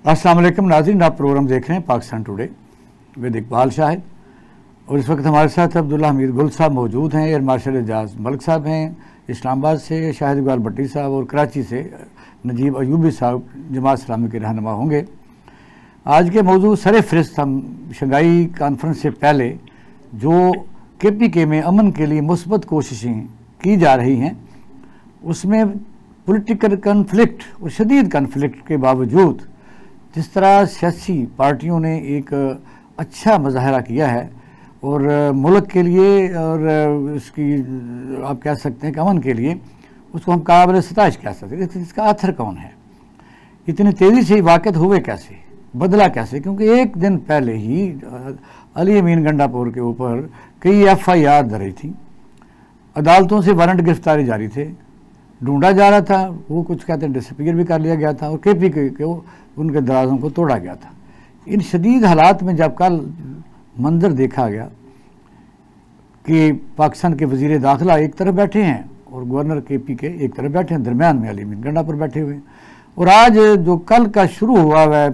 अस्सलाम वालेकुम नाज़रीन, आप प्रोग्राम देख रहे हैं पाकिस्तान टुडे विद इकबाल शाहिद। और इस वक्त हमारे साथ अब्दुल्ला हमीद गुल साहब मौजूद हैं, एयर मार्शल एजाज मलिक साहब हैं इस्लामाबाद से, शाहिद इकबाल भट्टी साहब और कराची से नजीब अयूबी साहब जमात इस्लामी के रहनुमा होंगे। आज के मौजूद सर फहरिस्त हम शंघाई कॉन्फ्रेंस से पहले जो KPK में अमन के लिए मुस्बत कोशिशें की जा रही हैं, उसमें पॉलिटिकल कन्फ्लिक्ट और शदीद कन्फ्लिक्ट के बावजूद जिस तरह सियासी पार्टियों ने एक अच्छा मुजाहरा किया है और मुल्क के लिए और उसकी आप कह सकते हैं कि अमन के लिए उसको हम काबिल सताइश कह सकते हैं। इसका आथर कौन है, इतनी तेज़ी से वाक़ित हुए कैसे, बदला कैसे? क्योंकि एक दिन पहले ही अली अमीन गंडापुर के ऊपर कई FIR दर्ज थी, अदालतों से वारंट गिरफ्तारी जारी थे, ढूंढा जा रहा था, वो कुछ कहते हैं डिसअपीयर भी कर लिया गया था और KPK को उनके दराजों को तोड़ा गया था। इन शदीद हालात में जब कल मंजर देखा गया कि पाकिस्तान के वज़ीर दाखिला एक तरफ बैठे हैं और गवर्नर KPK एक तरफ बैठे हैं, दरमियान में अली अमीन गंडापुर बैठे हुए हैं, और आज जो कल का शुरू हुआ है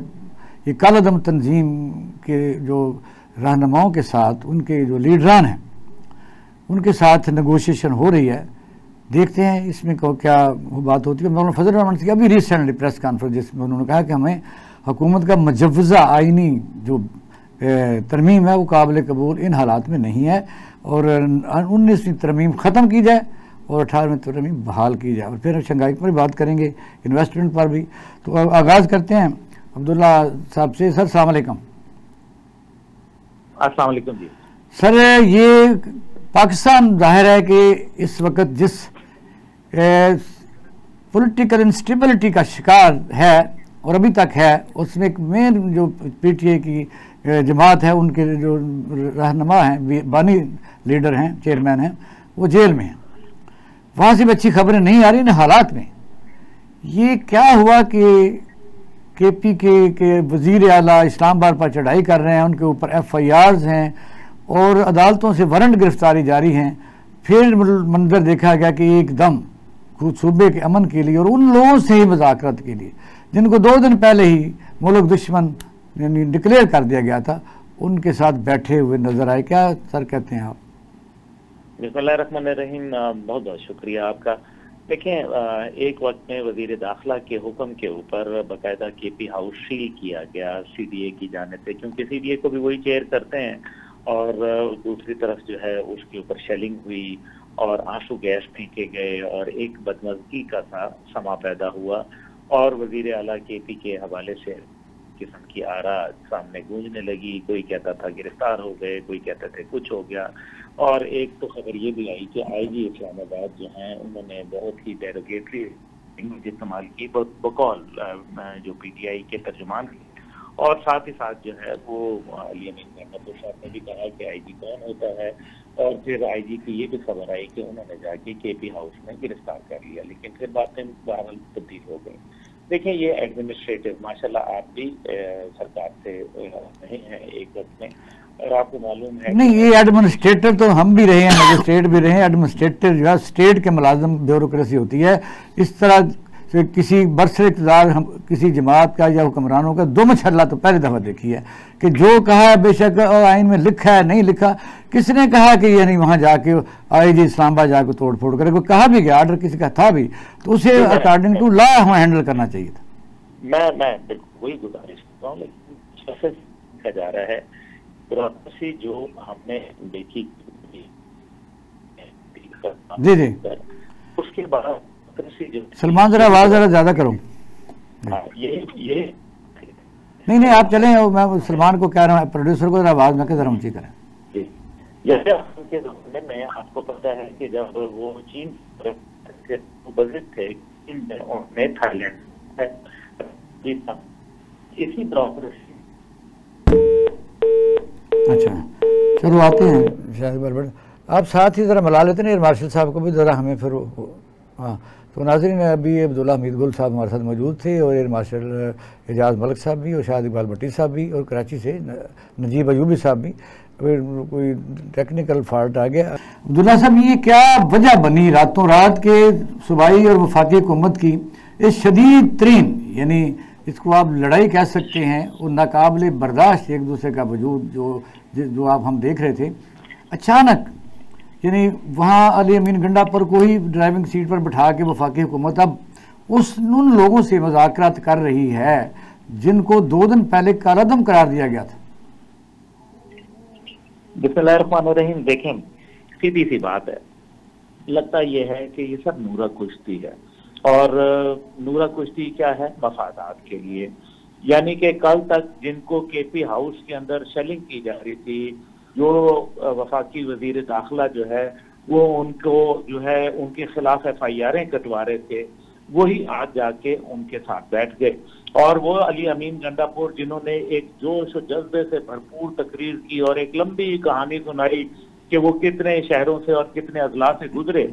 ये कालअदम तंजीम के जो रहनुमाओं के साथ उनके जो लीडरान हैं उनके साथ नेगोशिएशन हो रही है। देखते हैं इसमें क्या बात होती है। मौलाना फजल रहमान की अभी रिसेंटली प्रेस कॉन्फ्रेंस जिसमें उन्होंने कहा कि हमें हुकूमत का मुजव्वज़ा आइनी जो तरमीम है वो काबिल कबूल इन हालात में नहीं है और 19वीं तरमीम ख़त्म की जाए और 18वीं तरमीम बहाल की जाए और फिर शंघाई पर भी बात करेंगे, इन्वेस्टमेंट पर भी। तो आगाज़ करते हैं अब्दुल्ला साहब से। सर अस्सलाम वालेकुम। अस्सलाम वालेकुम जी। सर, ये पाकिस्तान जाहिर है कि इस वक्त जिस पॉलिटिकल इंस्टेबिलिटी का शिकार है और अभी तक है, उसमें एक मेन जो PTA की जमात है उनके जो रहनुमा हैं, बानी लीडर हैं, चेयरमैन हैं, वो जेल में हैं। वहाँ से भी अच्छी खबरें नहीं आ रही इन हालात में। ये क्या हुआ कि KPK के वज़ीर आला इस्लामाबाद पर चढ़ाई कर रहे हैं, उनके ऊपर FIRs हैं और अदालतों से वारंट गिरफ्तारी जारी हैं। फिर मंजर देखा गया कि एकदम सूबे के अमन के लिए और उन लोगों से ही मुज़ाकरत के लिए जिनको 2 दिन पहले ही मुल्क दुश्मन यानी डिक्लेयर कर दिया गया था, उनके साथ बैठे हुए नजर आए। क्या सर कहते हैं आप? बिस्मिल्लाहिर्रहमानिर्रहीम, बहुत बहुत शुक्रिया आपका। देखें, एक वक्त में वजीर दाखिला के हुक्म के ऊपर बाकायदा KP हाउस सील किया गया CDA की जाने से, क्योंकि CDA को भी वही चेयर करते हैं और दूसरी तरफ जो है उसके ऊपर शेलिंग हुई और आंसू गैस फेंके गए और एक बदमज़गी का समा पैदा हुआ और वजीर आला KP के हवाले से किस्म की आरा सामने गूंजने लगी। कोई कहता था गिरफ्तार हो गए, कोई कहते थे कुछ हो गया। और एक तो खबर ये भी आई कि IG इस्लामाबाद जो हैं उन्होंने बहुत ही डेरोगेटरी लैंग्वेज इस्तेमाल की बकौल जो PTI के तर्जुमान, और साथ ही साथ जो है वो अली अमीन गंडापुर साहब ने भी कहा कि IG कौन होता है। और फिर IG की ये भी खबर आई कि उन्होंने जाके KP हाउस में गिरफ्तार कर लिया, लेकिन फिर बातें बहरहाल तब्दील हो गई। देखिए, ये एडमिनिस्ट्रेटिव माशाल्लाह आप भी सरकार से नहीं हैं एक वक्त में, और आपको मालूम है नहीं, ये एडमिनिस्ट्रेटर तो हम भी रहे हैं, मजिस्ट्रेट भी रहे हैं। एडमिनिस्ट्रेटर जो है स्टेट के मुलाजिम ब्यूरोक्रेसी होती है। इस तरह से किसी बरसर इक़्तिदार किसी जमात का या हुक्मरानों का दो मछल्ला तो पहली दफ़ा देखी है कि जो कहा है बेशक आइन में लिखा है नहीं लिखा, किसने कहा कि ये नहीं वहाँ जाके IG इस्लामाबाद जाके तोड़ फोड़ करे, कोई कहा भी गया, आर्डर किसी का था भी, तो उसे अकॉर्डिंग टू लॉ हमें हैंडल करना चाहिए था। मैं बिल्कुल वही गुजारिश करता हूँ, लेकिन देखा जा रहा है ब्यूरोक्रेसी जो हमने देखी जी उसके बाद सलमान जरा आवाज जरा ज्यादा करो। ये नहीं आप चलें, मैं सलमान को कह रहा हूँ, प्रोड्यूसर को जरा आवाज में जरा ऊंची करें। जैसे के ज़माने में आपको पता है कि जब वो चीन के थे में थाईलैंड इसी ब्यूरोक्रेसी। अच्छा चलो आते हैं शायद बड़बड़, आप साथ ही जरा मिला लेते हैं मार्शल साहब को भी जरा, हमें फिर हाँ। तो नाज़रीन, अभी अब्दुल्ला हमीद गुल साहब हमारे साथ मौजूद थे और एयर मार्शल एजाज मलिक साहब भी और शाहिद इकबाल भट्टी साहब भी और कराची से नजीब अयूबी साहब भी। कोई टेक्निकल फॉल्ट आ गया। अब्दुल्ला साहब, ये क्या वजह बनी रातों रात के सूबाई और वफाकी हुकूमत की इस शदीद तरीन यानी इसको आप लड़ाई कह सकते हैं, और नाकाबिले बर्दाश्त एक दूसरे का वजूद जो आप हम देख रहे थे, अचानक यानी वहाँ अली अमीन गंडा पर कोई ड्राइविंग सीट पर बिठा के वफाकी हुकूमत अब उन लोगों से मुज़ाकरात कर रही है जिनको 2 दिन पहले कालादम करार दिया गया था। बिस्मिल्लाहिर्रहमानिर्रहीम। देखें, सीधी सी बात है, लगता यह है कि ये सब नूरा कुश्ती है, और नूरा कुश्ती क्या है? मफादात के लिए। यानी कि कल तक जिनको केपी हाउस के अंदर शेलिंग की जा रही थी, जो वफाकी वजीर दाखिला जो है वो उनको जो है उनके खिलाफ FIR कटवा रहे थे, वही आज जाके उनके साथ बैठ गए। और वो अली अमीन गंडापुर जिन्होंने एक जोश और जज्बे से भरपूर तकरीर की और एक लंबी कहानी सुनाई कि वो कितने शहरों से और कितने अजला से गुजरे,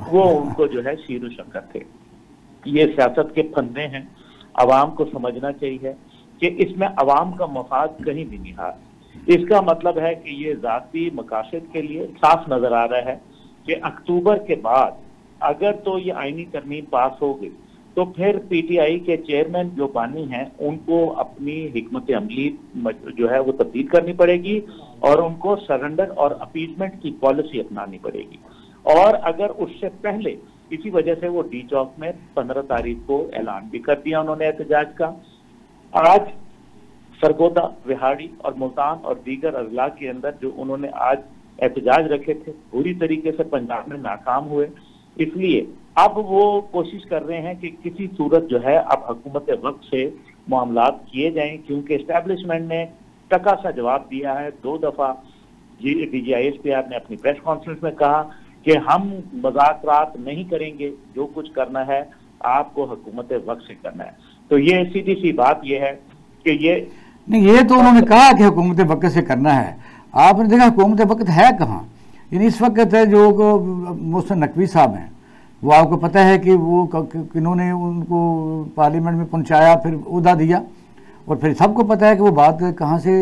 वो उनको जो है शीर शक्कर थे। ये सियासत के फंदे हैं, अवाम को समझना चाहिए कि इसमें अवाम का मफाद कहीं भी नहीं है। इसका मतलब है कि ये जाती मकासद के लिए साफ नजर आ रहा है कि अक्टूबर के बाद अगर तो ये आईनी तरमीम पास हो गई तो फिर PTI के चेयरमैन जो बानी हैं उनको अपनी हिकमत अमली जो है वो तब्दील करनी पड़ेगी और उनको सरेंडर और अपीजमेंट की पॉलिसी अपनानी पड़ेगी। और अगर उससे पहले इसी वजह से वो डी चौक में 15 तारीख को ऐलान भी कर दिया उन्होंने एहतजाज का। आज सरगोदा, विहाड़ी और मुल्तान और दीगर अजला के अंदर जो उन्होंने आज एहतजाज रखे थे पूरी तरीके से पंजाब में नाकाम हुए। इसलिए अब वो कोशिश कर रहे हैं कि किसी सूरत जो है अब हुकूमत वक्त से मामलात किए जाएं, क्योंकि एस्टेब्लिशमेंट ने टका सा जवाब दिया है। 2 दफा DGISPR ने अपनी प्रेस कॉन्फ्रेंस में कहा कि हम मुज़ाकरात नहीं करेंगे, जो कुछ करना है आपको हुकूमत वक्त से करना है। तो ये सीधी सी बात ये है कि ये तो उन्होंने कहा कि हुकूमत वक्त से करना है। आपने देखा हुकूमत वक्त है कहाँ? यानी इस वक्त है जो मोहसिन नकवी साहब हैं, वो आपको पता है कि वो किन्होंने उनको पार्लियामेंट में पहुंचाया, फिर उहदा दिया, और फिर सबको पता है कि वो बात कहाँ से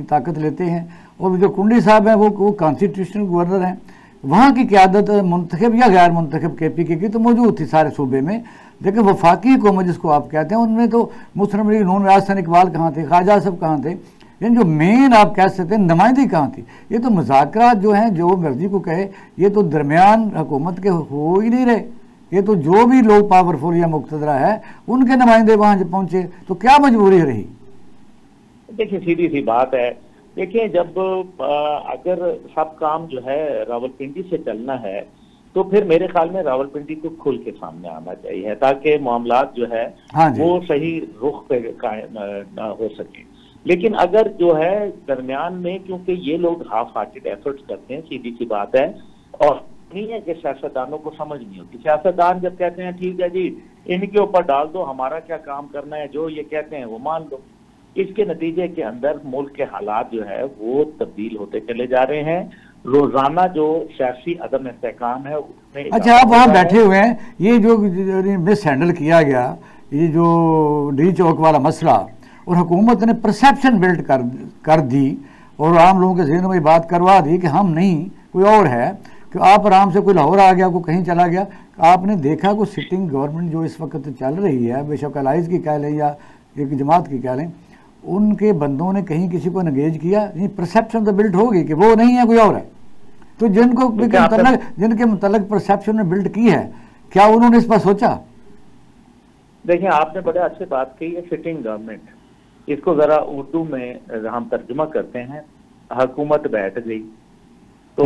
ताकत लेते हैं। और जो कुंडी साहब हैं वो कॉन्स्टिट्यूशनल गवर्नर हैं, वहाँ की क़यादत मुंतखब या गैर मुंतखब KPK की तो मौजूद थी सारे सूबे में, लेकिन वफाकी हुकूमत जिसको आप कहते हैं उनमें तो मुस्लिम लीग नून राजस्थान इकबाल कहाँ थे, ख्वाजा साहब कहाँ थे, लेकिन जो मेन आप कह सकते हैं नुमाइंदगी कहाँ थी? ये तो मुज़ाकरात जो हैं जो मर्जी को कहे, ये तो दरमियान हुकूमत के हो ही नहीं रहे। ये तो जो भी लोग पावरफुल या मुक़तदरा है उनके नुमाइंदे वहाँ जब पहुँचे तो क्या मजबूरी रही? देखिए, सीधी सी बात है। देखिए, जब अगर सब काम जो है रावलपिंडी से चलना है तो फिर मेरे ख्याल में रावलपिंडी को खुल के सामने आना चाहिए ताकि मामलात जो है वो सही रुख पे कायम हो सके। लेकिन अगर जो है दरमियान में, क्योंकि ये लोग हाफ हार्टेड एफर्ट्स करते हैं, सीधी सी बात है, और नहीं है कि सियासतदानों को समझ नहीं होती। सियासतदान जब कहते हैं ठीक है जी इनके ऊपर डाल दो, हमारा क्या काम करना है, जो ये कहते हैं वो मान लो, इसके नतीजे के अंदर मुल्क के हालात जो है वो तब्दील होते चले जा रहे हैं। रोजाना जो सियासी अदम इस्तेहकाम है उसमें। अच्छा, आप वहाँ बैठे हुए हैं, ये जो मिस हैंडल किया गया, ये जो डी चौक वाला मसला, और हुकूमत ने परसेप्शन बिल्ड कर दी और आम लोगों के जहन में बात करवा दी कि हम नहीं कोई और है, कि आप आराम से कोई लाहौर आ गया, कोई कहीं चला गया। आपने देखा कोई सिटिंग गवर्नमेंट जो इस वक्त चल रही है, बेशक अलाइज की कह लें या एक जमात की कह लें, उनके बंदों ने कहीं किसी को एंगेज किया नहीं? परसेप्शन तो बिल्ड होगी कि वो नहीं है, कोई और है। तो जिनके मुतल्लिक परसेप्शन ने बिल्ड की है, क्या उन्होंने इस पर सोचा? देखिए, आपने बड़े अच्छे बात कही है, सिटिंग गवर्नमेंट। इसको जरा उर्दू में हम तर्जुमा करते हैं, हुकूमत बैठ गई तो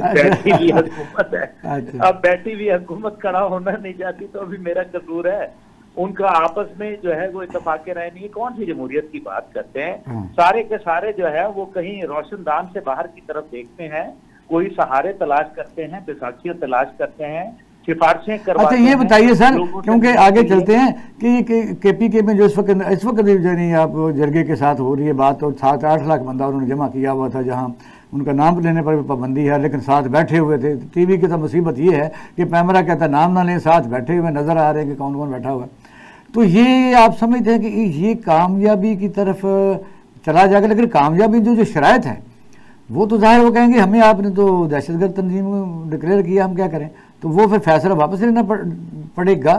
बैठी हुई हुकूमत है। अब बैठी हुई हुकूमत खड़ा होना नहीं चाहती तो अभी मेरा कसूर है। उनका आपस में जो है वो इत्तेफाक़ राय नहीं है। कौन सी जमहूरियत की बात करते हैं? सारे के सारे जो है वो कहीं रोशनदान से बाहर की तरफ देखते हैं, कोई सहारे तलाश करते हैं, बैसाखियां तलाश करते हैं, सिफारिशें करवाते हैं। अच्छा, ये बताइए सर, क्योंकि आगे चलते हैं कि KPK में जो इस वक्त जो आप जरगे के साथ हो रही है बात, और 7-8 लाख बंदा उन्होंने जमा किया हुआ था, जहाँ उनका नाम लेने पर भी पाबंदी है, लेकिन साथ बैठे हुए थे। TV की तो मुसीबत ये है कि कैमरा कहता है नाम ना लें, साथ बैठे हुए नजर आ रहे हैं कि कौन कौन बैठा हुआ है। तो ये आप समझते हैं कि ये कामयाबी की तरफ चला जाएगा, लेकिन कामयाबी जो शराइत है वो तो जाहिर, वो कहेंगे हमें आपने तो दहशतगर्द तंजीम डिक्लेयर किया, हम क्या करें? तो वो फिर फैसला वापस लेना पड़ेगा।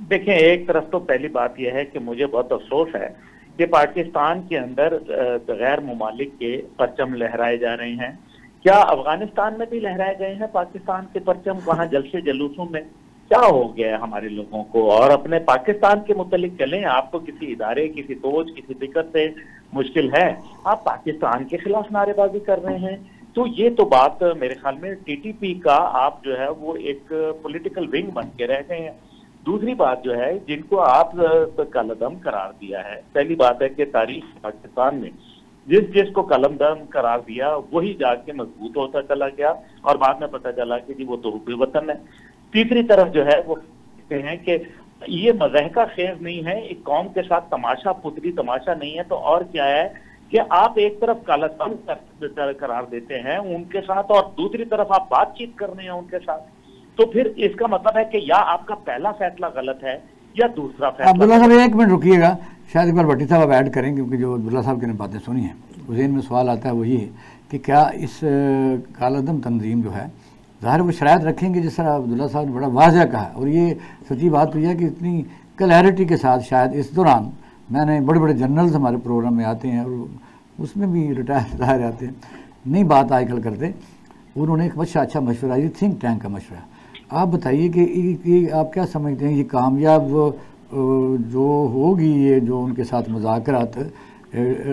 देखें, एक तरफ तो पहली बात यह है कि मुझे बहुत अफसोस है कि पाकिस्तान के अंदर गैर मुमालिक के परचम लहराए जा रहे हैं। क्या अफगानिस्तान में भी लहराए गए हैं पाकिस्तान के परचम? वहां जलसे जुलूसों में क्या हो गया है हमारे लोगों को? और अपने पाकिस्तान के मुतालिक चलें। आपको किसी इदारे, किसी सोच, किसी फिक्र से मुश्किल है, आप पाकिस्तान के खिलाफ नारेबाजी कर रहे हैं। तो ये तो बात मेरे ख्याल में टीटीपी का आप जो है वो एक पॉलिटिकल विंग बन के रह गए हैं। दूसरी बात जो है, जिनको आप कलदम करार दिया है, पहली बात है कि तारीख पाकिस्तान में जिसको कलमदम करार दिया वही जाके मजबूत होता चला गया और बाद में पता चला कि जी वो तो हुब्बे वतन है। तीसरी तरफ जो है वो कहते हैं कि ये मज़ाहिका खेज नहीं है, एक कौम के साथ तमाशा, पुतली तमाशा नहीं है। तो और क्या है कि आप एक तरफ कलदम करार देते हैं उनके साथ और दूसरी तरफ आप बातचीत कर रहे हैं उनके साथ। तो फिर इसका मतलब है कि या आपका पहला फैसला गलत है या दूसरा फैसला। अब्दुल्ला साहब एक मिनट रुकिएगा, शायद इकबाल भट्टी साहब ऐड करें, क्योंकि जो अब्दुल्ला साहब की ने बातें सुनी हैं उस में सवाल आता है वो ये कि क्या इस कालादम तंजीम जो है ज़ाहिर वो शरायत रखेंगे, जिस तरह अब्दुल्ला साहब ने बड़ा वाज़ह कहा। और ये सच्ची बात तो यह है कि इतनी क्लैरिटी के साथ शायद इस दौरान मैंने बड़े बड़े जनरल्स हमारे प्रोग्राम में आते हैं और उसमें भी रिटायर ज़ाहिर आते हैं, नहीं बात आजकल करते। उन्होंने एक अच्छा मशवरा, ये थिंक टैंक का मशवरा। आप बताइए कि आप क्या समझते हैं ये कामयाब जो होगी, ये जो उनके साथ मुज़ाकरात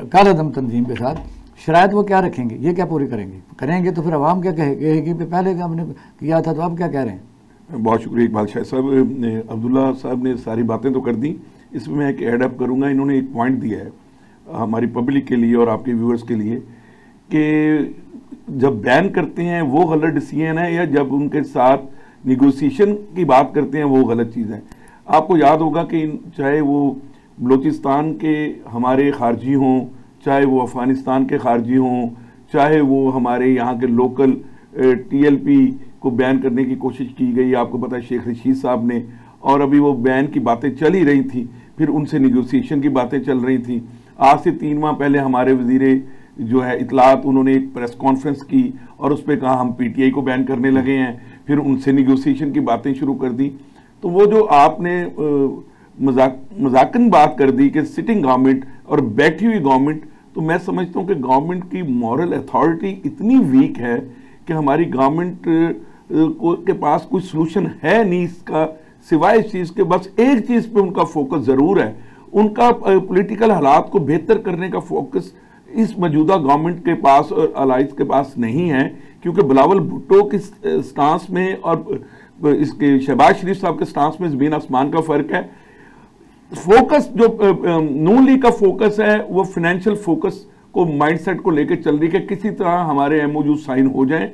कालादम तंजीम के साथ शरायत वो क्या रखेंगे, ये क्या पूरी करेंगे तो फिर अवाम क्या कहेगी पहले हमने किया था, तो आप क्या कह रहे हैं? बहुत शुक्रिया इकबाल शाह साहब। अब्दुल्ला साहब ने सारी बातें तो कर दी, इसमें मैं एक एडअप करूँगा। इन्होंने एक पॉइंट दिया है हमारी पब्लिक के लिए और आपके व्यूअर्स के लिए कि जब बैन करते हैं वो गलत डिसीजन है या जब उनके साथ निगोसिएशन की बात करते हैं वो गलत चीज़ है। आपको याद होगा कि चाहे वो बलूचिस्तान के हमारे खारजी हों, चाहे वो अफ़गानिस्तान के खारजी हों, चाहे वो हमारे यहाँ के लोकल टीएलपी को बैन करने की कोशिश की गई, आपको पता है शेख रशीद साहब ने, और अभी वो बैन की बातें चल ही रही थी, फिर उनसे निगोसिएशन की बातें चल रही थी। आज से 3 माह पहले हमारे वज़ीरे जो है इतलात, उन्होंने एक प्रेस कॉन्फ्रेंस की और उस पर कहा हम पीटीआई को बैन करने लगे हैं, फिर उनसे निगोसिएशन की बातें शुरू कर दी। तो वो जो आपने मजाकन बात कर दी कि सिटिंग गवर्नमेंट और बैठी हुई गवर्नमेंट, तो मैं समझता हूँ कि गवर्नमेंट की मॉरल अथॉरिटी इतनी वीक है कि हमारी गवर्नमेंट के पास कोई सलूशन है नहीं इसका, सिवाय इस चीज़ के बस एक चीज़ पे उनका फोकस ज़रूर है, उनका पॉलिटिकल हालात को बेहतर करने का फोकस इस मौजूदा गवर्नमेंट के पास और अलाइज के पास नहीं है। क्योंकि बिलावल भुट्टो की स्टांस में और इसके शहबाज शरीफ साहब के स्टांस में ज़मीन आसमान का फ़र्क है। फोकस जो नून लीग का फोकस है वो फाइनेंशियल फोकस को माइंडसेट को लेकर चल रही है कि किसी तरह हमारे एमओयू साइन हो जाए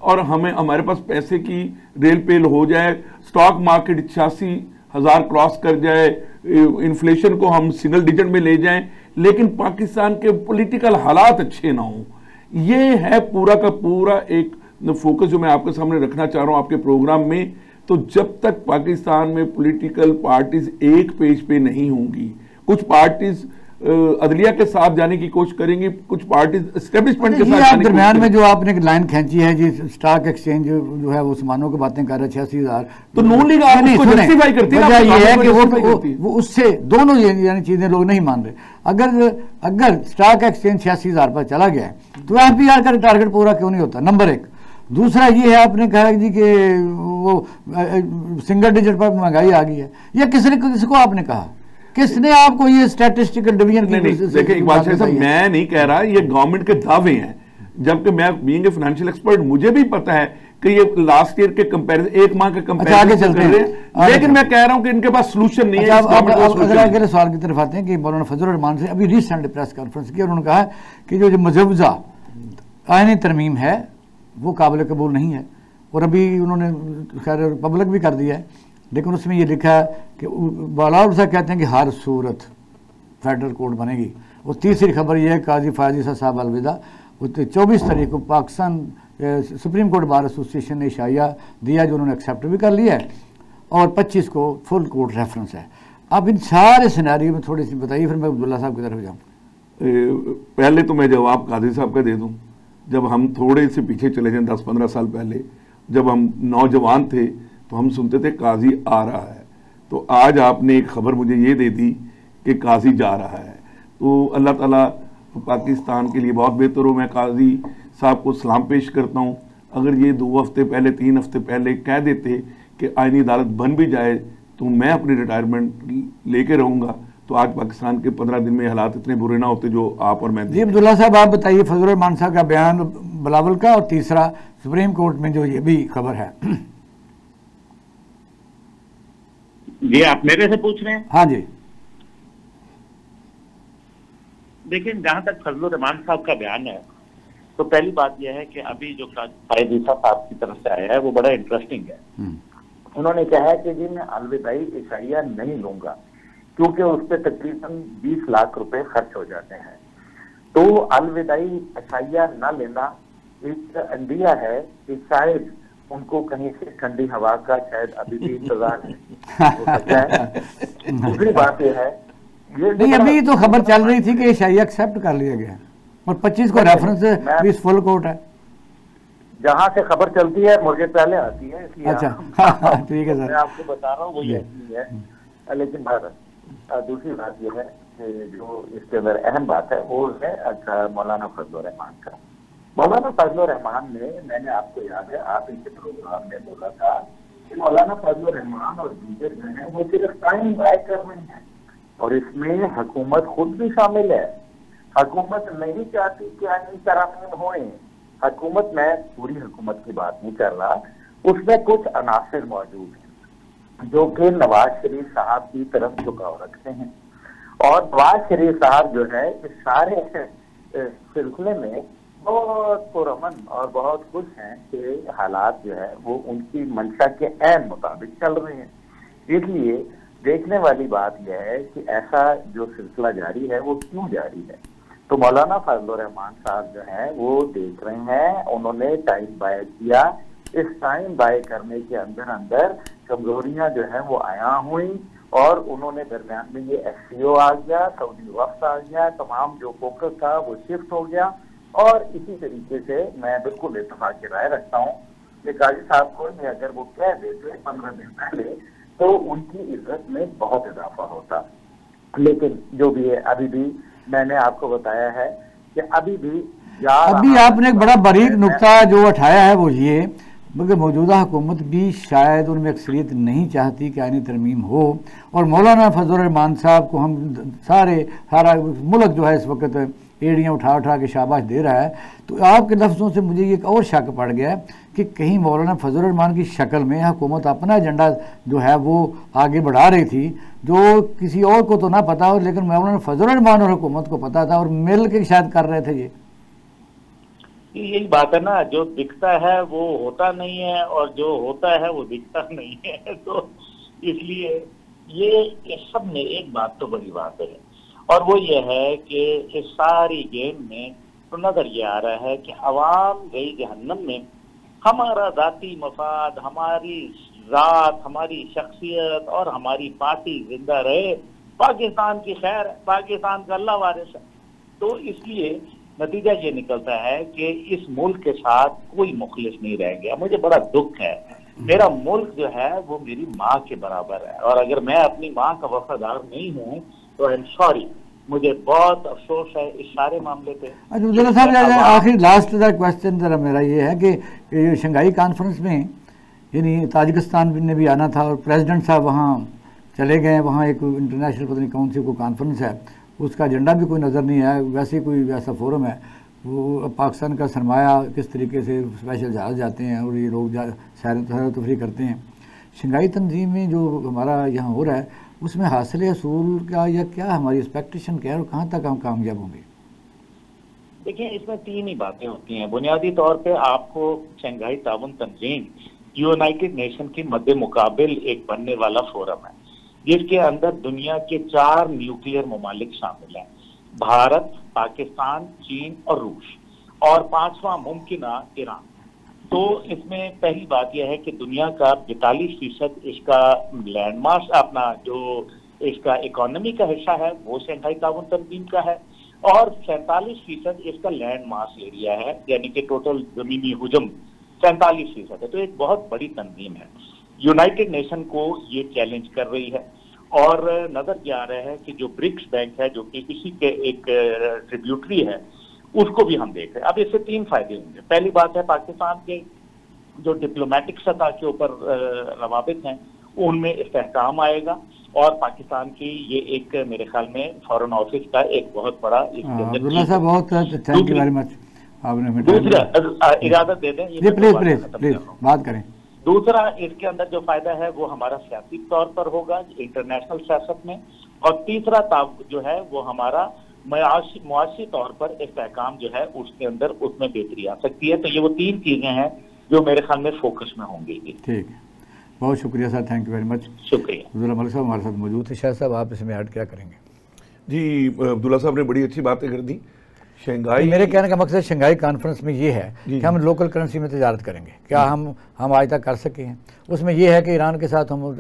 और हमें हमारे पास पैसे की रेल पेल हो जाए, स्टॉक मार्केट 86,000 क्रॉस कर जाए, इन्फ्लेशन को हम सिंगल डिजिट में ले जाएं, लेकिन पाकिस्तान के पॉलिटिकल हालात अच्छे ना हों। ये है पूरा का पूरा एक फोकस जो मैं आपके सामने रखना चाह रहा हूं आपके प्रोग्राम में। तो जब तक पाकिस्तान में पॉलिटिकल पार्टीज एक पेज पे नहीं होंगी, कुछ पार्टीज अदलिया के साथ जाने की कोशिश करेंगी, कुछ पार्टीज एस्टेब्लिशमेंट के साथ दरमियान में जो आपने एक लाइन खींची है जी, स्टॉक एक्सचेंज जो है वो सामानों की बातें कर रहे 86,000, तो नून लीग आपको जस्टिफाई करती है, ये है कि वो उससे दोनों यानी चीजें लोग नहीं मान रहे। अगर स्टॉक एक्सचेंज 86,000 पर चला गया है तो एफपीआर का टारगेट पूरा क्यों नहीं होता, नंबर 1। दूसरा ये है आपने कहा जी कि वो सिंगल डिजिट पर महंगाई आ गई है, या किसको आपने कहा, किसने आपको ये स्टैटिस्टिकल डिवीजन की? देखिए इकबाल साहब, मैं नहीं कह रहा, ये गवर्नमेंट के दावे हैं, जबकि मैं बीइंग ए फाइनेंशियल एक्सपर्ट मुझे भी पता है कि ये लास्ट ईयर के कंपैरिजन, एक माह के कंपैरिजन कर रहे हैं, लेकिन मैं कह रहा हूं कि इनके पास सलूशन नहीं है। अगर अगले सवाल की तरफ आते हैं कि मौलाना फजल रहमान से अभी रिसेंट प्रेस कॉन्फ्रेंस की, उन्होंने कहा कि जो मुजवजा आईनी तरमीम है वो काबिल कबूल नहीं है, और अभी उन्होंने खैर पब्लिक भी कर दिया है, लेकिन उसमें ये लिखा है कि बालाउल साहब कहते हैं कि हर सूरत फेडरल कोर्ट बनेगी। और तीसरी खबर यह है काजी फायजी साहब अलविदा, 24 तारीख को Pakistan supreme court bar association ने इशाया दिया जो उन्होंने एक्सेप्ट भी कर लिया है, और 25 को फुल कोर्ट रेफरेंस है। अब इन सारे सिनेरियो में थोड़ी सी बताइए, फिर मैं अब्दुल्ला साहब की तरफ जाऊँ। पहले तो मैं जवाब काजी साहब का दे दूँ। जब हम थोड़े से पीछे चले जाएं 10-15 साल पहले, जब हम नौजवान थे तो हम सुनते थे काजी आ रहा है, तो आज आपने एक खबर मुझे ये दे दी कि काजी जा रहा है। तो अल्लाह ताला पाकिस्तान के लिए बहुत बेहतर हो। मैं काजी साहब को सलाम पेश करता हूँ। अगर ये 2 हफ्ते पहले 3 हफ्ते पहले कह देते कि आईनी अदालत बन भी जाए तो मैं अपनी रिटायरमेंट लेके रहूँगा, तो आज पाकिस्तान के 15 दिन में हालात इतने बुरे ना होते जो आप और मैं। जी अब्दुल्ला साहब, आप बताइए फजलुर रहमान साहब का बयान बिलावल का, और तीसरा सुप्रीम कोर्ट में जो ये भी खबर है। जी आप मेरे से पूछ रहे हैं? हाँ जी। देखिए, जहां तक फजलुर रहमान साहब का बयान है, तो पहली बात यह है कि अभी जो कायद ईसा साहब की तरफ से आया है वो बड़ा इंटरेस्टिंग है। उन्होंने कहा है कि जी मैं अलविदाई इशाइया नहीं लूंगा क्योंकि उस पर तकरीबन 20 लाख रुपए खर्च हो जाते हैं। तो अलविदाई इशाइया न लेना एक अंदिया है कि शायद उनको कहीं से ठंडी हवा का शायद अभी भी इंतजार हो सकता है। दूसरी बात यह है, ये नहीं अभी तो खबर चल रही थी कि शाही एक्सेप्ट कर लिया गया और 25 को रेफरेंस भी फुल कोर्ट है। जहां से खबर चलती है मुझे पहले आती है, इसलिए अच्छा ठीक है सर, मैं आपको बता रहा हूँ वही ऐसी है। लेकिन दूसरी बात यह है कि जो इसके अंदर अहम बात है वो है मौलाना फजलुर रहमान का। मौलाना फजलुर रहमान ने, मैंने आपको याद है आप इनके प्रोग्राम में बोला था कि मौलाना फजलुर रहमान और दीगर जो है वो सिर्फ टाइम बाय कर रहे हैं, और इसमें हुकूमत खुद भी शामिल है। हुकूमत नहीं चाहती कि आईनी तरामीम होए। हुकूमत, मैं पूरी हुकूमत की बात नहीं कर रहा, उसमें कुछ अनासिर मौजूद हैं जो कि नवाज शरीफ साहब की तरफ झुकाव रखते हैं, और नवाज शरीफ साहब जो है इस सारे सिलसिले में बहुत पुरअमन और बहुत खुश हैं कि हालात जो है वो उनकी मंशा के ऐन मुताबिक चल रहे हैं। इसलिए देखने वाली बात यह है कि ऐसा जो सिलसिला जारी है वो क्यों जारी है। तो मौलाना फजलुर रहमान साहब जो है वो देख रहे हैं, उन्होंने टाइम बाय किया। इस टाइम बाय करने के अंदर अंदर कमजोरियां जो है वो आया हुई, और उन्होंने दरमियान में ये SCO आ गया, सऊदी वफ्द आ गया, तमाम जो फोकस था वो शिफ्ट हो गया। और इसी तरीके से मैं बिल्कुल इत्तेफाक की राय रखता हूँ कि काजी साहब को अगर वो कह देते 15 दिन पहले तो उनकी इज्जत में बहुत इजाफा होता। लेकिन जो भी है, अभी भी मैंने आपको बताया है कि अभी आपने एक बड़ा बारीक नुक्ता जो उठाया है वो ये, मगर मौजूदा हुकूमत भी शायद उनमें अक्सरियत नहीं चाहती कि आईनी तरमीम हो, और मौलाना फजलुर रहमान साहब को हम सारा मुल्क जो है इस वक्त एड़ियाँ उठा उठा के शाबाश दे रहा है। तो आपके लफ्ज़ों से मुझे एक और शक पड़ गया कि कहीं मौलाना फजलुर रहमान की शक्ल में हुकूमत अपना एजेंडा जो है वो आगे बढ़ा रही थी, जो किसी और को तो ना पता हो, लेकिन मौलाना फजलुर रहमान और हुकूमत को पता था, और मिल के शायद कर रहे थे। यही बात है ना, जो दिखता है वो होता नहीं है और जो होता है वो दिखता नहीं है। तो इसलिए ये सब में एक बात तो बड़ी बात है, और वो ये है कि इस सारी गेम में तो नजर ये आ रहा है कि अवाम गई जहन्नम में, हमारा जाती मफाद, हमारी जात, हमारी शख्सियत और हमारी पार्टी जिंदा रहे, पाकिस्तान की खैर, पाकिस्तान का अल्लाह वारिस है। तो इसलिए नतीजा ये निकलता है कि इस मुल्क के साथ कोई मुखलिस नहीं रह गया। मुझे बड़ा दुख है, मेरा मुल्क जो है वो मेरी माँ के बराबर है, और अगर मैं अपनी माँ का वफादार नहीं हूँ तो आई एम सॉरी, मुझे बहुत अफसोस है इस सारे मामले पे। अच्छा साहब, आखिरी लास्ट क्वेश्चन जरा मेरा ये है कि शंघाई कॉन्फ्रेंस में यानी ताजिकिस्तान ने भी आना था, और प्रेसिडेंट साहब वहाँ चले गए, वहाँ एक इंटरनेशनल पता नहीं कौन सी कोई कॉन्फ्रेंस है, उसका एजेंडा भी कोई नज़र नहीं आया। वैसे कोई वैसा फोरम है, वो पाकिस्तान का सरमाया किस तरीके से स्पेशल जहाज़ जाते हैं और ये लोग सैर तफरी करते हैं। शंघाई तंजीम में जो हमारा यहाँ हो रहा है उसमें हासिल असूल का या क्या हमारी एक्सपेक्टेशन क्या है और कहाँ तक हम कामयाब होंगे? देखिए, इसमें 3 ही बातें होती हैं। बुनियादी तौर पे आपको शंघाई ताउन तंजीम यूनाइटेड नेशन के मद्दे मुकाबिल एक बनने वाला फोरम है, जिसके अंदर दुनिया के 4 न्यूक्लियर ममालिक शामिल हैं, भारत, पाकिस्तान, चीन और रूस, और 5वां मुमकिना ईरान। तो इसमें पहली बात यह है कि दुनिया का 42% इसका लैंडमास, अपना जो इसका इकोनॉमी का हिस्सा है वो शंघाई ताउन तंजीम का है, और 47% इसका लैंड मास एरिया है, यानी कि टोटल जमीनी हुजम 47% है। तो एक बहुत बड़ी तंजीम है। यूनाइटेड नेशन को ये चैलेंज कर रही है। और नजर ये आ रहा है कि जो ब्रिक्स बैंक है, जो कि इसी के एक ट्रिब्यूटरी है, उसको भी हम देख रहे हैं। अब इससे 3 फायदे होंगे। पहली बात है, पाकिस्तान के जो डिप्लोमेटिक सतह के ऊपर रवाबित हैं उनमें इस्तेहकाम आएगा, और पाकिस्तान की ये एक मेरे ख्याल में फॉरेन ऑफिस का एक बहुत बड़ा अब्दुल्ला साहब बहुत थैंक यू वेरी मच। आपने दूसरा इजाजत दे दें, प्लीज बात करें। दूसरा इसके अंदर जो फायदा है वो हमारा सियासी तौर पर होगा, इंटरनेशनल सियासत में। और तीसरा जो है वो हमारा मुआशी तौर पर इस्तेहकाम जो है उसके अंदर, उसमें बेहतरी आ सकती है। तो ये वो 3 चीजें हैं जो मेरे ख्याल में फोकस में होंगी। ठीक है, बहुत शुक्रिया sir, thank you very much. शुक्रिया। अब्दुल्ला मलिक साहब हमारे साथ मौजूद थे। शायद साहब आप इसमें ऐड क्या करेंगे? जी, अब्दुल्ला साहब ने बड़ी अच्छी बातें कर दी। शंघाई, मेरे कहने का मकसद शंघाई कॉन्फ्रेंस में ये है कि हम लोकल करेंसी में तजारत करेंगे, क्या हम आज तक कर सके हैं। उसमें यह है कि ईरान के साथ हम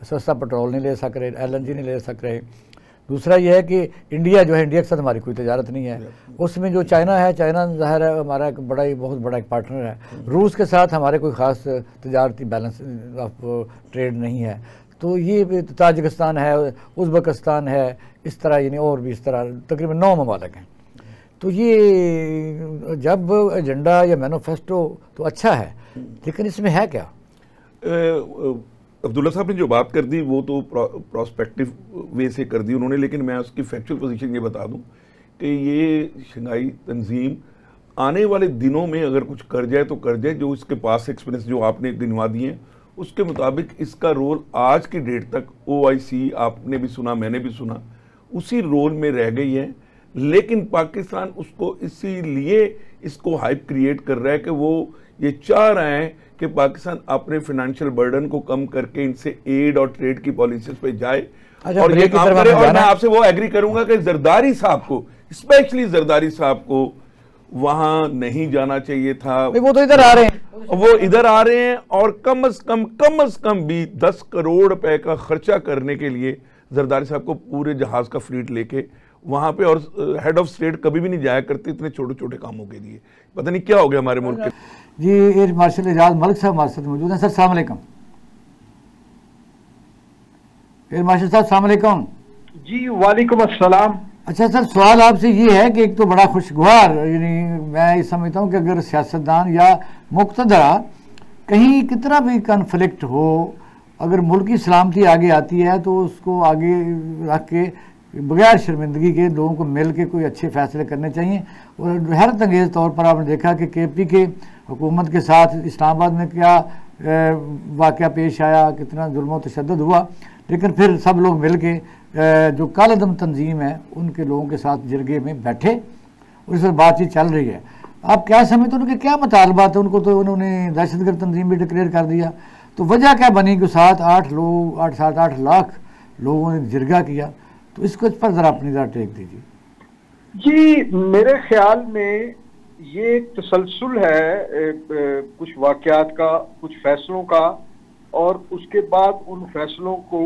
सस्ता पेट्रोल नहीं ले सक रहे, LNG नहीं ले सक रहे। दूसरा यह है कि इंडिया जो है, इंडिया के साथ हमारी कोई तजारत नहीं है। उसमें जो चाइना है, चाइना ज़ाहिर है हमारा एक बहुत बड़ा एक पार्टनर है। रूस के साथ हमारे कोई ख़ास तजारती बैलेंस ऑफ ट्रेड नहीं है। तो ये ताजिकिस्तान है, उज़्बेकिस्तान है, इस तरह यानी और भी इस तरह तकरीबन 9 ममालिक हैं। तो ये जब एजेंडा या मैनिफेस्टो तो अच्छा है, लेकिन इसमें है क्या? अब्दुल्ला साहब ने जो बात कर दी वो तो प्रोस्पेक्टिव वे से कर दी उन्होंने, लेकिन मैं उसकी फैक्चुअल पोजीशन ये बता दूं कि ये शंघाई तंजीम आने वाले दिनों में अगर कुछ कर जाए तो कर जाए। जो इसके पास एक्सपीरियंस जो आपने गिनवा दिए हैं उसके मुताबिक इसका रोल आज की डेट तक OIC, आपने भी सुना मैंने भी सुना, उसी रोल में रह गई है। लेकिन पाकिस्तान उसको इसीलिए इसको हाइप क्रिएट कर रहा है कि वो ये चाह रहे हैं कि पाकिस्तान अपने फाइनेंशियल बर्डन को कम करके इनसे एड और ट्रेड की पॉलिसीज पे जाए और ये काम करे। और मैं आपसे वो एग्री करूंगा कि जरदारी साहब को, स्पेशली जरदारी साहब को वहां नहीं जाना चाहिए था। वो तो इधर आ रहे हैं, वो इधर आ रहे हैं और कम से कम भी 10 करोड़ रुपए का खर्चा करने के लिए जरदारी साहब को पूरे जहाज का फ्लीट लेके वहां पे, और हेड ऑफ स्टेट कभी भी नहीं जाया करते इतने छोटे छोटे कामों के लिए। पता नहीं क्या हो गया हमारे मुल्क के। जी, एयर मार्शल एजाज मलिक साहब हमारे साथ मौजूद हैं। सर अस्सलाम वालेकुम। एयर मार्शल साहब अस्सलाम वालेकुम। जी वालेकुम अस्सलाम। अच्छा सर, सवाल आपसे ये है कि एक तो बड़ा खुशगवार, यानी मैं ये समझता हूँ कि अगर सियासतदान या मुक़्तदर कहीं कितना भी कन्फ्लिक्ट हो, अगर मुल्क की सलामती आगे आती है तो उसको आगे रख के बगैर शर्मिंदगी के लोगों को मिल के कोई अच्छे फैसले करने चाहिए। और हैरत अंगेज़ तौर पर आपने देखा कि KP के हुकूमत के साथ इस्लामाबाद में क्या वाक़या पेश आया, कितना जुल्म व तशद्दुद हुआ, लेकिन फिर सब लोग मिल के जो कालदम तंजीम है उनके लोगों के साथ जिरगे में बैठे और इस पर बातचीत चल रही है। आप क्या समझते हैं, उनके क्या मुतालबात है? उनको तो उन्होंने दहशतगर्द तंजीम भी डिक्लेयर कर दिया, तो वजह क्या बनी कि 7-8 लाख लोगों ने जिरगा किया? तो इसको इस पर ज़रा अपनी ज़रा टेक दीजिए। जी, मेरे ख्याल में ये एक तसलसल है कुछ वाक़यात का, कुछ फैसलों का, और उसके बाद उन फैसलों को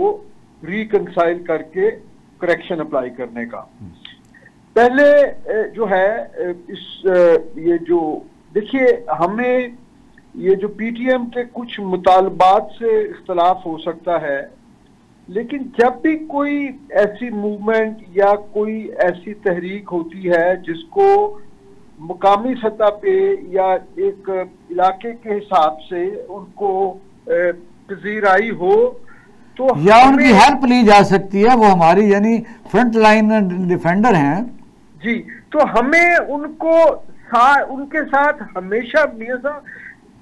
रिकंसाइल करके करेक्शन अप्लाई करने का। पहले जो है ये जो देखिए, हमें ये जो PTM के कुछ मुतालबात से इख्तलाफ हो सकता है, लेकिन जब भी कोई ऐसी मूवमेंट या कोई ऐसी तहरीक होती है जिसको मुकामी सतह पे या एक इलाके के हिसाब से उनको पजीराई हो, तो या उनकी हेल्प ली जा सकती है, वो हमारी यानी फ्रंट लाइन डिफेंडर हैं जी, तो हमें उनके साथ हमेशा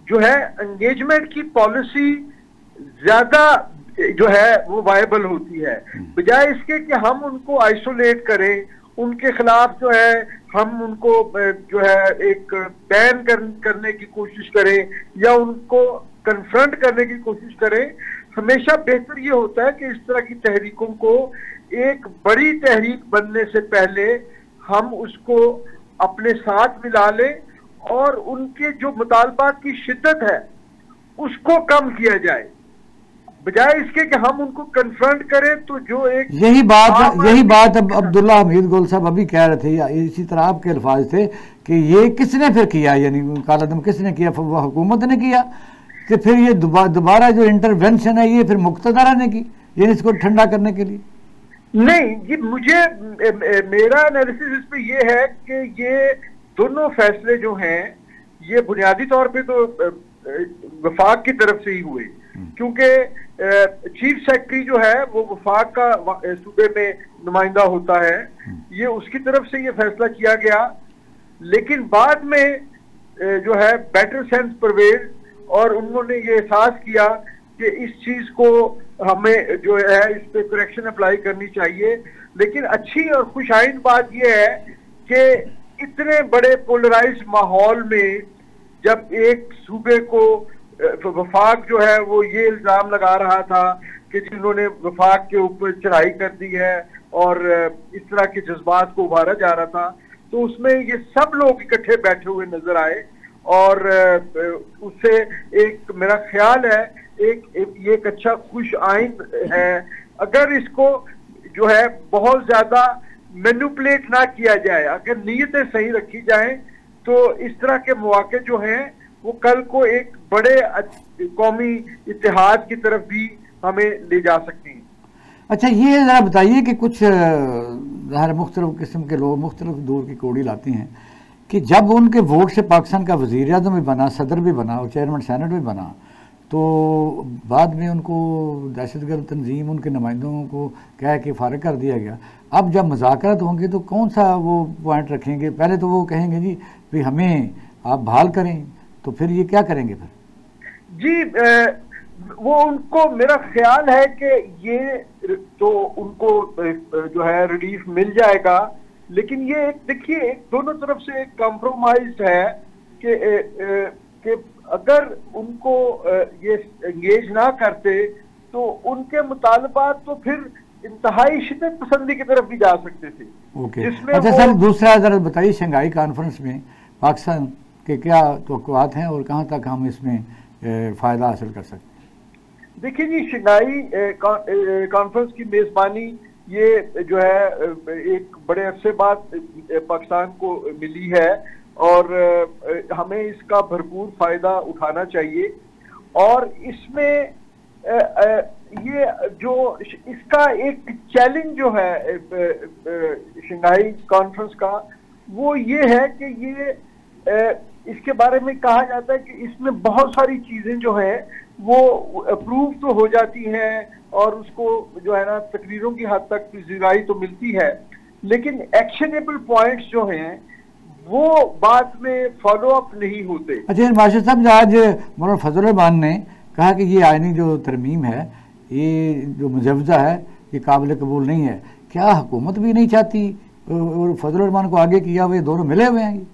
जो है एंगेजमेंट की पॉलिसी ज्यादा जो है वो वायबल होती है, बजाय इसके कि हम उनको आइसोलेट करें, उनके खिलाफ जो है हम उनको जो है एक बैन करने की कोशिश करें या उनको कन्फ्रंट करने की कोशिश करें। हमेशा बेहतर ये होता है कि इस तरह की तहरीकों को एक बड़ी तहरीक बनने से पहले हम उसको अपने साथ मिला लें और उनके जो मुतालबात की शिद्दत है उसको कम किया जाए, बजाय इसके कि हम उनको कन्फ्रंट करें। तो जो एक यही बात अब अब्दुल्ला हमीद गुल साहब अभी कह रहे थे, इसी तरह आपके अल्फाज थे कि ये किसने फिर किया, यानी कालादम किसने किया? हुकूमत ने किया। कि फिर ये दोबारा जो इंटरवेंशन है ये फिर मुक्तदर आने की, ये इसको ठंडा करने के लिए? नहीं, ये मुझे मेरा एनालिसिस इस पे ये है कि ये दोनों फैसले जो हैं ये बुनियादी तौर पे तो वफाक की तरफ से ही हुए, क्योंकि चीफ सेक्रेटरी जो है वो वफाक का सूबे में नुमाइंदा होता है, ये उसकी तरफ से ये फैसला किया गया। लेकिन बाद में जो है बेटर सेंस परवेज और उन्होंने ये एहसास किया कि इस चीज को हमें जो है इस पे करेक्शन अप्लाई करनी चाहिए। लेकिन अच्छी और खुशाइन बात यह है कि इतने बड़े पोलराइज्ड माहौल में जब एक सूबे को वफाक जो है वो ये इल्जाम लगा रहा था कि जिन्होंने वफाक के ऊपर चढ़ाई कर दी है और इस तरह के जज्बात को उभारा जा रहा था, तो उसमें ये सब लोग इकट्ठे बैठे हुए नजर आए और उससे एक मेरा ख्याल है एक अच्छा खुश आइन है। अगर इसको जो है बहुत ज्यादा मैनिपुलेट ना किया जाए, अगर नीयतें सही रखी जाएं, तो इस तरह के मौके जो हैं वो कल को एक बड़े कौमी इत्तेहाद की तरफ भी हमें ले जा सकती हैं। अच्छा, ये ज़रा बताइए कि कुछ ज़ाहिर मुख्तलिफ किस्म के लोग मुख्तलिफ दूर की कोड़ी लाती हैं कि जब उनके वोट से पाकिस्तान का वज़ीर आज़म भी बना, सदर भी बना और चेयरमैन सेनेट भी बना, तो बाद में उनको दहशतगर्द तंजीम उनके नुमाइंदों को कह के फारिग कर दिया गया। अब जब मुज़ाकरात होंगे तो कौन सा वो पॉइंट रखेंगे? पहले तो वो कहेंगे जी भी हमें आप बहाल करें, तो फिर ये क्या करेंगे फिर? जी वो उनको मेरा ख्याल है कि ये तो उनको जो है रिलीफ मिल जाएगा, लेकिन ये देखिए दोनों तरफ से एक कॉम्प्रोमाइज है कि अगर उनको ये एंगेज ना करते तो उनके मुतालबात तो फिर इंतहाई शिद्दत पसंदी की तरफ भी जा सकते थे। जिसमें अच्छा सर, दूसरा जरा बताइए, शंघाई कॉन्फ्रेंस में पाकिस्तान के क्या तवक्कुआत हैं और कहाँ तक हम इसमें फ़ायदा हासिल कर सकते हैं? देखिए जी, शंघाई कॉन्फ्रेंस की मेज़बानी ये जो है एक बड़े अरसे बाद पाकिस्तान को मिली है और हमें इसका भरपूर फ़ायदा उठाना चाहिए। और इसमें ये जो इसका एक चैलेंज जो है शंघाई कॉन्फ्रेंस का वो ये है कि ये इसके बारे में कहा जाता है कि इसमें बहुत सारी चीज़ें जो हैं वो अप्रूव तो हो जाती हैं और उसको जो है ना तकरीरों की हद तक पजीराई तो मिलती है, लेकिन एक्शनेबल पॉइंट्स जो हैं वो बाद में फॉलो अप नहीं होते। अच्छा मास्टर साहब, आज मौलाना फजल रहमान ने कहा कि ये आइनी जो तरमीम है, ये जो मुजवजा है, ये काबिल कबूल नहीं है। क्या हुकूमत भी नहीं चाहती और फजल रहमान को आगे किया हुए दोनों मिले हुए हैं?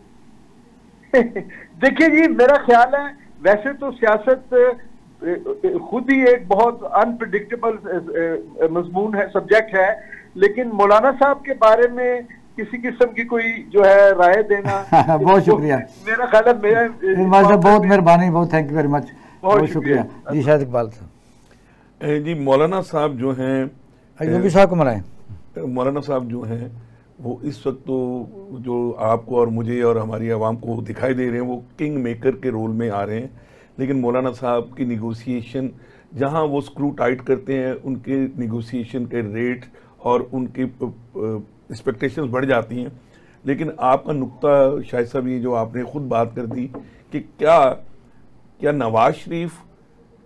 देखिए जी, मेरा ख्याल है वैसे तो सियासत खुद ही एक बहुत अनप्रिडिक्टेबल मजमून है, सब्जेक्ट है, लेकिन मौलाना साहब के बारे में किसी किस्म की कोई जो है राय देना बहुत शुक्रिया। मेरा ख्याल है बहुत मेहरबानी, बहुत थैंक यू वेरी मच, बहुत शुक्रिया जी। शायद इकबाल साहब जी, मौलाना साहब जो हैं, अयूबी साहब को मनाएं। मौलाना साहब जो हैं वो इस वक्त तो जो आपको और मुझे और हमारी आवाम को दिखाई दे रहे हैं वो किंग मेकर के रोल में आ रहे हैं, लेकिन मौलाना साहब की निगोशिएशन जहां वो स्क्रू टाइट करते हैं, उनके निगोशिएशन के रेट और उनकी एक्सपेक्टेशंस बढ़ जाती हैं। लेकिन आपका नुक्ता शाहिद साहब, ये जो आपने खुद बात कर दी कि क्या नवाज शरीफ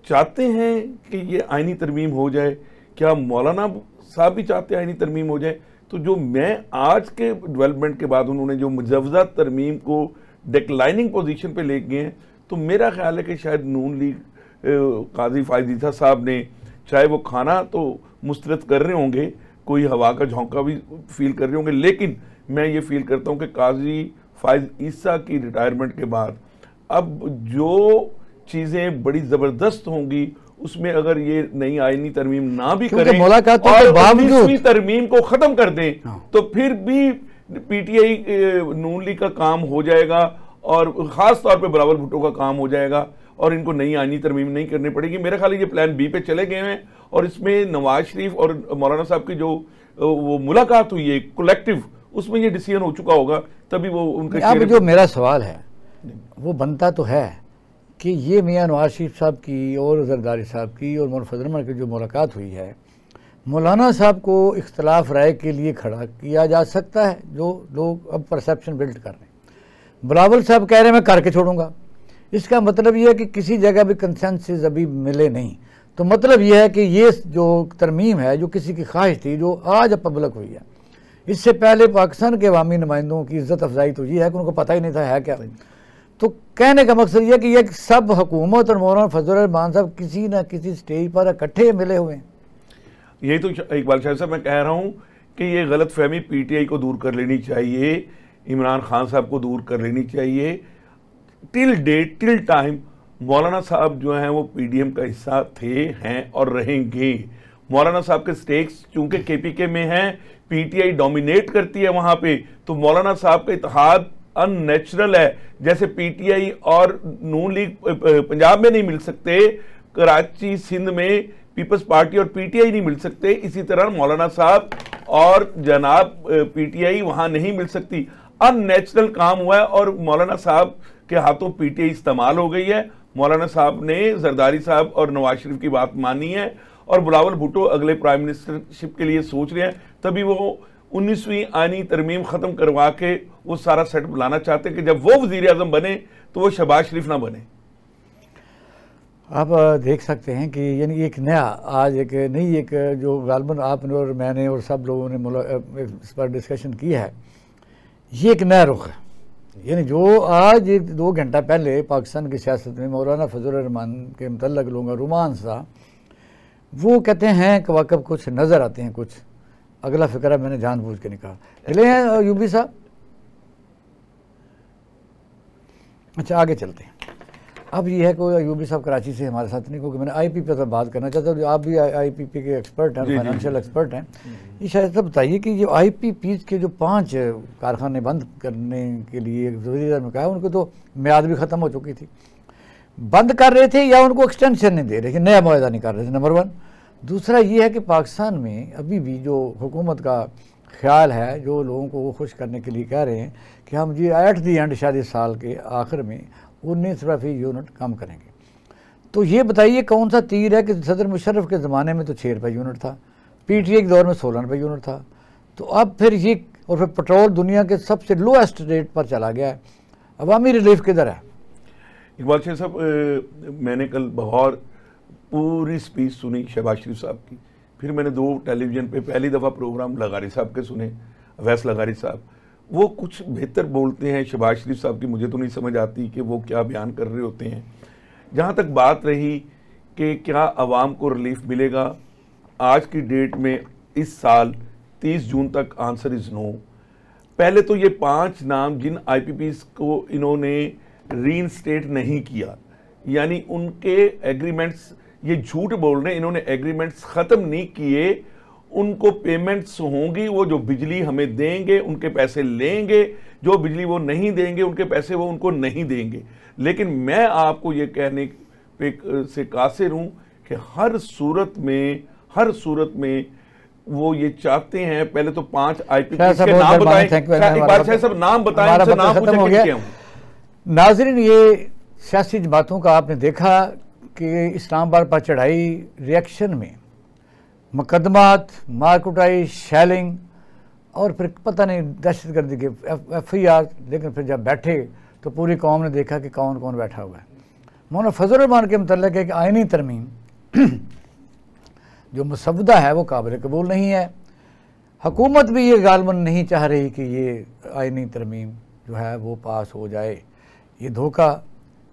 चाहते हैं कि ये आइनी तरमीम हो जाए, क्या मौलाना साहब भी चाहते हैं आइनी तरमीम हो जाए? तो जो मैं आज के डेवलपमेंट के बाद उन्होंने जो मुजवजा तरमीम को डिक्लाइनिंग पोजीशन पे ले गए हैं, तो मेरा ख्याल है कि शायद नून लीग काजी फायद ईसा साहब ने चाहे वो खाना तो मुस्तरद कर रहे होंगे, कोई हवा का झोंका भी फील कर रहे होंगे, लेकिन मैं ये फील करता हूँ कि काजी फायद ईसा की रिटायरमेंट के बाद अब जो चीज़ें बड़ी ज़बरदस्त होंगी उसमें अगर ये नई आईनी तरमीम ना भी करें और 19वीं तरमीम को ख़त्म कर दें तो फिर भी पीटीआई नून लीग का काम हो जाएगा और ख़ास तौर पे बिलावल भुट्टो का काम हो जाएगा और इनको नई आईनी तरमीम नहीं करनी पड़ेगी। मेरा ख्याल है ये प्लान बी पे चले गए हैं और इसमें नवाज शरीफ और मौलाना साहब की जो वो मुलाकात हुई है कलेक्टिव, उसमें ये डिसीजन हो चुका होगा, तभी वो उनके अब जो मेरा सवाल है वो बनता तो है कि ये मियाँ नवाज शरीफ साहब की और जरदारी साहब की और मौलाना फजल रहमान की जो मुलाकात हुई है, मौलाना साहब को इख्तलाफ राय के लिए खड़ा किया जा सकता है, जो लोग अब परसेप्शन बिल्ड कर रहे हैं। बिलावल साहब कह रहे हैं मैं करके छोड़ूंगा, इसका मतलब ये है कि किसी जगह भी कंसेंसस अभी मिले नहीं। तो मतलब यह है कि ये जो तरमीम है, जो किसी की ख्वाहिश थी, जो आज पब्लिक हुई है, इससे पहले पाकिस्तान के अवामी नुमाइंदों की इज्जत अफजाई तो ये है कि उनको पता ही नहीं था है क्या। तो कहने का मकसद ये है कि ये सब हुकूमत और मौलाना फजल रहमान साहब किसी न किसी स्टेज पर इकट्ठे मिले हुए हैं। यही तो इकबाल शाह साहब मैं कह रहा हूँ कि ये गलत फहमी पीटीआई को दूर कर लेनी चाहिए, इमरान खान साहब को दूर कर लेनी चाहिए। टिल डेट टिल टाइम मौलाना साहब जो हैं वो पीडीएम का हिस्सा थे, हैं और रहेंगे। मौलाना साहब के स्टेक्स चूंकि केपीके में हैं, पीटीआई डोमिनेट करती है वहां पे, तो मौलाना साहब का इत्तेहाद अननेचुरल है। जैसे पीटीआई और नून लीग पंजाब में नहीं मिल सकते, कराची सिंध में पीपल्स पार्टी और पीटीआई नहीं मिल सकते, इसी तरह मौलाना साहब और जनाब पीटीआई वहां नहीं मिल सकती। अननेचुरल काम हुआ है और मौलाना साहब के हाथों पीटीआई इस्तेमाल हो गई है। मौलाना साहब ने जरदारी साहब और नवाज शरीफ की बात मानी है और बिलावल भुट्टो अगले प्राइम मिनिस्टरशिप के लिए सोच रहे हैं, तभी वो 19वीं आईनी तरमीम खत्म करवा के वो सारा सेट बुलाना चाहते हैं कि जब वो वजीर आजम बने तो वो शहबाज शरीफ ना बने। आप देख सकते हैं कि यानी एक नया आज एक नई एक जो गालबन आपने और मैंने और सब लोगों ने इस पर डिस्कशन की है, ये एक नया रुख है। यानी जो आज 2 घंटा पहले पाकिस्तान की सियासत में मौलाना फजल रहमान के मतलब लोगों का रोमांस था, वो कहते हैं कि वाकई कुछ नज़र आते हैं, कुछ अगला फिक्र मैंने जानबूझ के निकाला। मिले हैं यूबी साहब? अच्छा आगे चलते हैं। अब ये है कि यूबी साहब कराची से हमारे साथ नहीं, क्योंकि मैंने आईपीपी पर बात करना चाहता हूँ। आप भी आईपीपी के एक्सपर्ट हैं, फाइनेंशियल एक्सपर्ट हैं। ये शायद सब बताइए कि जो आईपीपी के जो 5 कारखाने बंद करने के लिए वज़ीर ने कहा, उनको तो म्याद भी ख़त्म हो चुकी थी, बंद कर रहे थे या उनको एक्सटेंशन नहीं दे रहे थे, नया मुआहदा नहीं कर रहे थे, नंबर 1। दूसरा ये है कि पाकिस्तान में अभी भी जो हुकूमत का ख्याल है, जो लोगों को वो खुश करने के लिए कह रहे हैं कि हम जी एट दी एंड शायद इस साल के आखिर में 19 यूनिट कम करेंगे। तो ये बताइए कौन सा तीर है कि सदर मुशर्रफ के ज़माने में तो 6 रुपये यूनिट था, पीटीआई के दौर में 16 रुपये यूनिट था, तो अब फिर ये, और फिर पेट्रोल दुनिया के सबसे लोएस्ट रेट पर चला गया है। अवामी रिलीफ किधर है? इकबाल शाह साहब, मैंने कल बहुत पूरी स्पीच सुनी शहबाज शरीफ साहब की, फिर मैंने 2 टेलीविज़न पे पहली दफ़ा प्रोग्राम लगारी साहब के सुने, अवैस लगारी साहब। वो कुछ बेहतर बोलते हैं शहबाज शरीफ साहब की, मुझे तो नहीं समझ आती कि वो क्या बयान कर रहे होते हैं। जहाँ तक बात रही कि क्या आवाम को रिलीफ मिलेगा, आज की डेट में इस साल 30 जून तक आंसर इज़ नो। पहले तो ये 5 नाम जिन आईपीपीज़ को इन्होंने रीइंस्टेट नहीं किया, यानी उनके एग्रीमेंट्स, ये झूठ बोल रहे हैं, इन्होंने एग्रीमेंट्स ख़त्म नहीं किए, उनको पेमेंट्स होंगी, वो जो बिजली हमें देंगे उनके पैसे लेंगे, जो बिजली वो नहीं देंगे उनके पैसे वो उनको नहीं देंगे। लेकिन मैं आपको ये कहने पे से कासिर हूँ कि हर सूरत में वो ये चाहते हैं, पहले तो 5 आईपीपी के नाम बताएं, इकबाल शाह साहब नाम बताएं, उनसे नाम पूछें। नाज़रीन, ये सियासी जमातों का आपने देखा कि इस्लामाबाद पर चढ़ाई रिएक्शन में मुकदमात, मारकुटाई, शैलिंग और फिर पता नहीं दहशतगर्दी के FIR। लेकिन फिर जब बैठे तो पूरी कौम ने देखा कि कौन कौन बैठा हुआ है। मौलाना फजल रहमान के मतलब एक आइनी तरमीम जो मुसवदा है वो काबिल कबूल नहीं है। हुकूमत भी ये गालबन नहीं चाह रही कि ये आइनी तरमीम जो है वो पास हो जाए। ये धोखा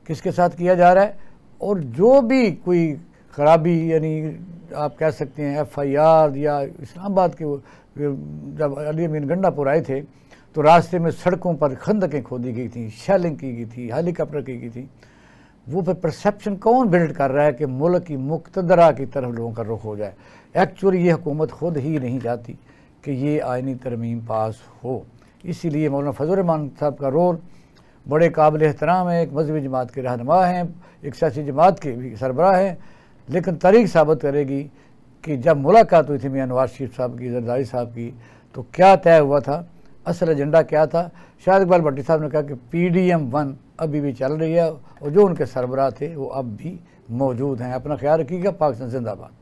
किसके साथ किया जा रहा है? और जो भी कोई खराबी, यानी आप कह सकते हैं FIR या इस्लामाबाद के जब अली अमीन गंडापुर आए थे तो रास्ते में सड़कों पर खंदकें खोदी गई थी, शेलिंग की गई थी, हेलीकॉप्टर की गई थी। वो फिर परसेप्शन कौन बिल्ड कर रहा है कि मुल्क की मुक्तदरा की तरफ लोगों का रुख हो जाए? एक्चुअली ये हुकूमत खुद ही नहीं चाहती कि ये आइनी तरमीम पास हो। इसीलिए मौलाना फजल रहमान साहब का रोल बड़े काबिल एहतराम है। एक मजहबी जमात के रहनुमा हैं, एक सियासी जमात के भी सरबराह हैं, लेकिन तारीख साबित करेगी कि जब मुलाकात हुई थी मियां नवाज शरीफ साहब की, जरदारी साहब की, तो क्या तय हुआ था। असल एजेंडा क्या था। शाहिद इकबाल भट्टी साहब ने कहा कि PDM-1 अभी भी चल रही है और जो उनके सरबराह थे वो अब भी मौजूद हैं। अपना ख्याल रखिएगा। पाकिस्तान जिंदाबाद।